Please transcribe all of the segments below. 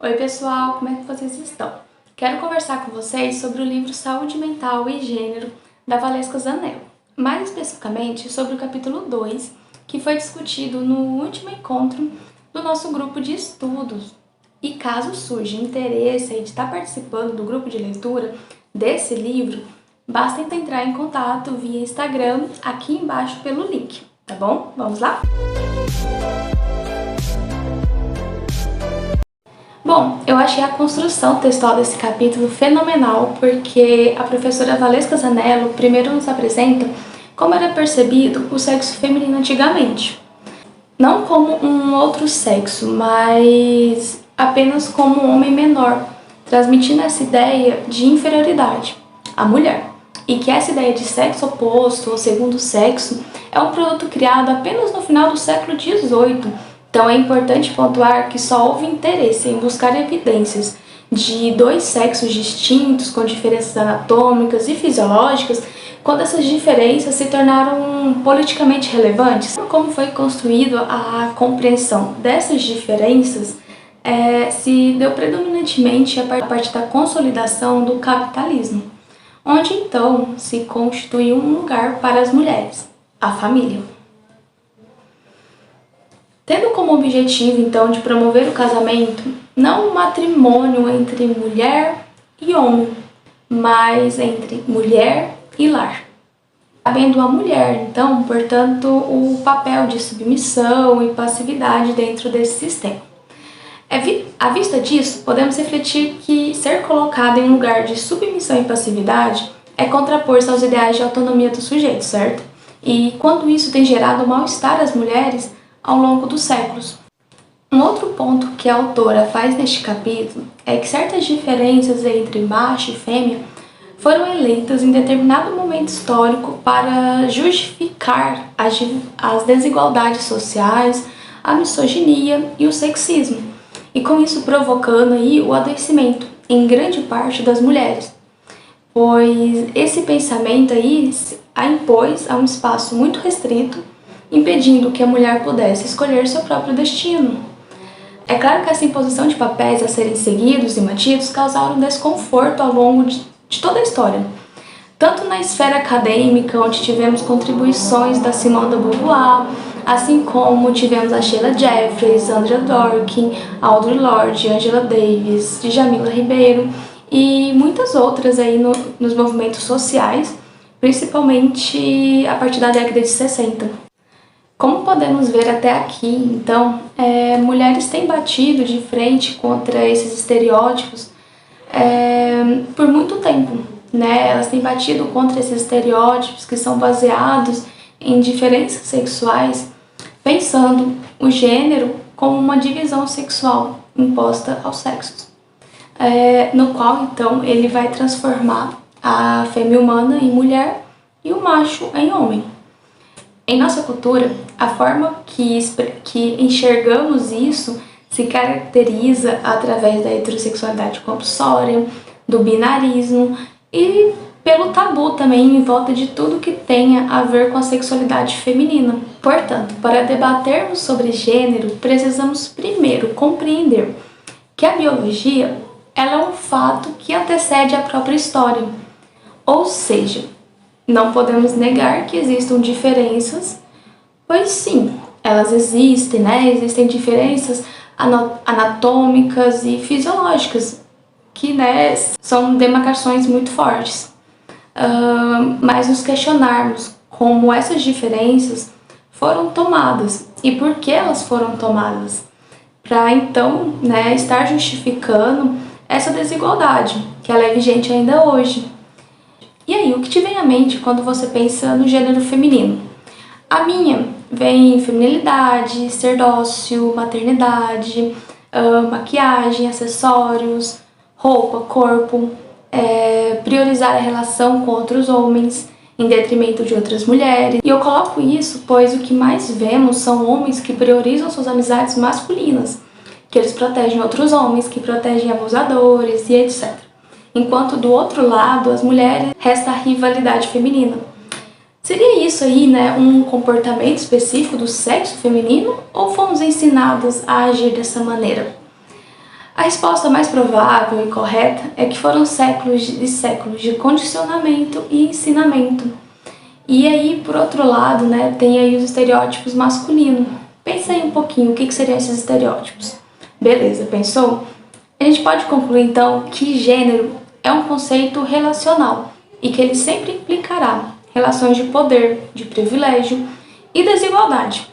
Oi pessoal, como é que vocês estão? Quero conversar com vocês sobre o livro Saúde Mental e Gênero, da Valesca Zanello. Mais especificamente sobre o capítulo 2, que foi discutido no último encontro do nosso grupo de estudos. E caso surja interesse de estar participando do grupo de leitura desse livro, basta entrar em contato via Instagram aqui embaixo pelo link, tá bom? Vamos lá? Bom, eu achei a construção textual desse capítulo fenomenal porque a professora Valesca Zanello primeiro nos apresenta como era percebido o sexo feminino antigamente. Não como um outro sexo, mas apenas como um homem menor, transmitindo essa ideia de inferioridade à mulher. E que essa ideia de sexo oposto ou segundo sexo é um produto criado apenas no final do século XVIII. Então é importante pontuar que só houve interesse em buscar evidências de dois sexos distintos com diferenças anatômicas e fisiológicas quando essas diferenças se tornaram politicamente relevantes. Como foi construída a compreensão dessas diferenças se deu predominantemente a partir da consolidação do capitalismo, onde então se constitui um lugar para as mulheres, a família. Tendo como objetivo, então, de promover o casamento, não um matrimônio entre mulher e homem, mas entre mulher e lar. Cabendo à mulher, então, portanto, o papel de submissão e passividade dentro desse sistema. À vista disso, podemos refletir que ser colocado em um lugar de submissão e passividade é contrapor-se aos ideais de autonomia do sujeito, certo? E quando isso tem gerado mal-estar às mulheres ao longo dos séculos. Um outro ponto que a autora faz neste capítulo é que certas diferenças entre macho e fêmea foram eleitas em determinado momento histórico para justificar as desigualdades sociais, a misoginia e o sexismo, e com isso provocando aí o adoecimento em grande parte das mulheres, pois esse pensamento aí a impôs a um espaço muito restrito, impedindo que a mulher pudesse escolher seu próprio destino. É claro que essa imposição de papéis a serem seguidos e mantidos causaram desconforto ao longo de toda a história. Tanto na esfera acadêmica, onde tivemos contribuições da Simone de Beauvoir, assim como tivemos a Sheila Jeffreys, Andrea Dworkin, Audre Lorde, Angela Davis, Djamila Ribeiro e muitas outras aí nos movimentos sociais, principalmente a partir da década de 60. Como podemos ver até aqui, então, mulheres têm batido de frente contra esses estereótipos por muito tempo, né? Elas têm batido contra esses estereótipos que são baseados em diferenças sexuais, pensando o gênero como uma divisão sexual imposta aos sexos, no qual, então, ele vai transformar a fêmea humana em mulher e o macho em homem. Em nossa cultura, a forma que enxergamos isso se caracteriza através da heterossexualidade compulsória, do binarismo e pelo tabu também em volta de tudo que tenha a ver com a sexualidade feminina. Portanto, para debatermos sobre gênero, precisamos primeiro compreender que a biologia ela é um fato que antecede a própria história, ou seja, não podemos negar que existam diferenças, pois sim, elas existem, né? Existem diferenças anatômicas e fisiológicas, que são demarcações muito fortes. Mas nos questionarmos como essas diferenças foram tomadas e por que elas foram tomadas, para então estar justificando essa desigualdade, que ela é vigente ainda hoje. E aí, o que te vem à mente quando você pensa no gênero feminino? A minha vem feminilidade, ser dócil, maternidade, maquiagem, acessórios, roupa, corpo, priorizar a relação com outros homens em detrimento de outras mulheres. E eu coloco isso pois o que mais vemos são homens que priorizam suas amizades masculinas, que eles protegem outros homens, que protegem abusadores e etc. Enquanto do outro lado, as mulheres, resta a rivalidade feminina. Seria isso aí, um comportamento específico do sexo feminino ou fomos ensinadas a agir dessa maneira? A resposta mais provável e correta é que foram séculos e séculos de condicionamento e ensinamento. E aí, por outro lado, né, tem aí os estereótipos masculinos. Pensa aí um pouquinho, o que seriam esses estereótipos? Beleza, pensou? A gente pode concluir então que gênero é um conceito relacional e que ele sempre implicará relações de poder, de privilégio e desigualdade.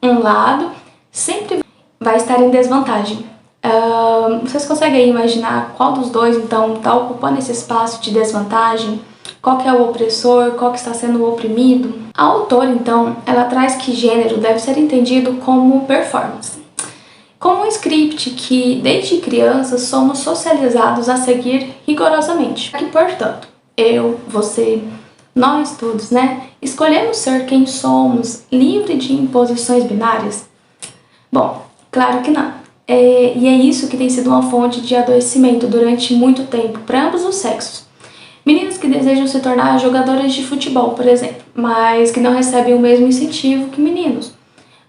Um lado sempre vai estar em desvantagem. Vocês conseguem imaginar qual dos dois então está ocupando esse espaço de desvantagem? Qual que é o opressor? Qual que está sendo o oprimido? A autora então, ela traz que gênero deve ser entendido como performance, como um script que desde crianças somos socializados a seguir rigorosamente. E portanto, eu, você, nós todos, né, escolhemos ser quem somos, livre de imposições binárias? Bom, claro que não. E é isso que tem sido uma fonte de adoecimento durante muito tempo para ambos os sexos. Meninas que desejam se tornar jogadoras de futebol, por exemplo, mas que não recebem o mesmo incentivo que meninos.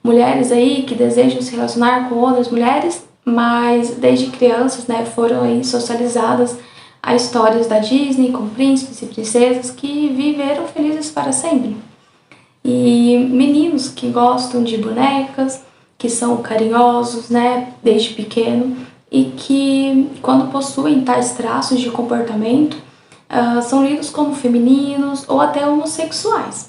Mulheres aí que desejam se relacionar com outras mulheres, mas desde crianças, né, foram aí socializadas a histórias da Disney com príncipes e princesas que viveram felizes para sempre. E meninos que gostam de bonecas, que são carinhosos, né, desde pequeno, e que, quando possuem tais traços de comportamento, são lidos como femininos ou até homossexuais.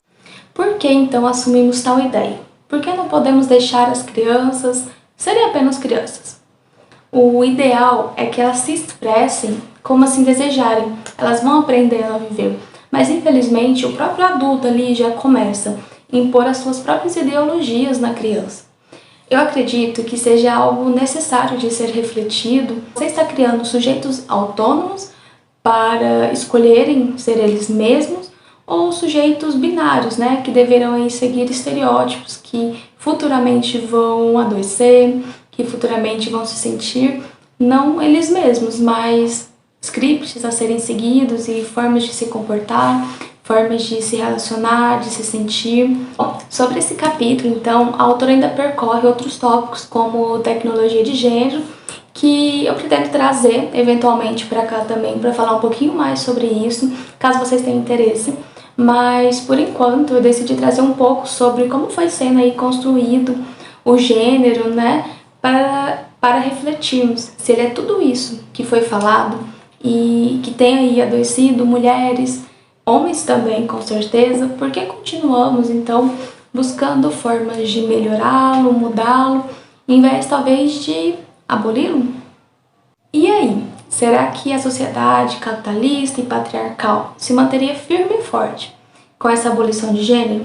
Por que então assumimos tal ideia? Por que não podemos deixar as crianças serem apenas crianças? O ideal é que elas se expressem como assim desejarem, elas vão aprendendo a viver. Mas infelizmente o próprio adulto ali já começa a impor as suas próprias ideologias na criança. Eu acredito que seja algo necessário de ser refletido. Você está criando sujeitos autônomos para escolherem ser eles mesmos ou sujeitos binários, né, que deverão aí seguir estereótipos que futuramente vão adoecer, que futuramente vão se sentir não eles mesmos, mas scripts a serem seguidos e formas de se comportar, formas de se relacionar, de se sentir. Bom, sobre esse capítulo, então, a autora ainda percorre outros tópicos como tecnologia de gênero, que eu pretendo trazer eventualmente para cá também para falar um pouquinho mais sobre isso, caso vocês tenham interesse. Mas por enquanto eu decidi trazer um pouco sobre como foi sendo aí construído o gênero, né, para refletirmos se ele é tudo isso que foi falado e que tem aí adoecido mulheres, homens também, com certeza, porque continuamos, então, buscando formas de melhorá-lo, mudá-lo, em vez, talvez, de aboli-lo? E aí, será que a sociedade capitalista e patriarcal se manteria firme e forte com essa abolição de gênero?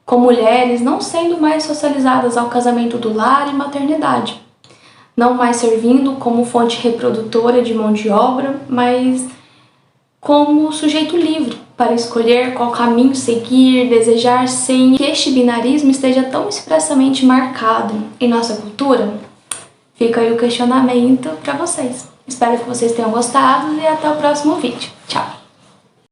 Com mulheres não sendo mais socializadas ao casamento do lar e maternidade, não mais servindo como fonte reprodutora de mão de obra, mas como sujeito livre para escolher qual caminho seguir, desejar, sem que este binarismo esteja tão expressamente marcado em nossa cultura? Fica aí o questionamento para vocês. Espero que vocês tenham gostado e até o próximo vídeo. Tchau!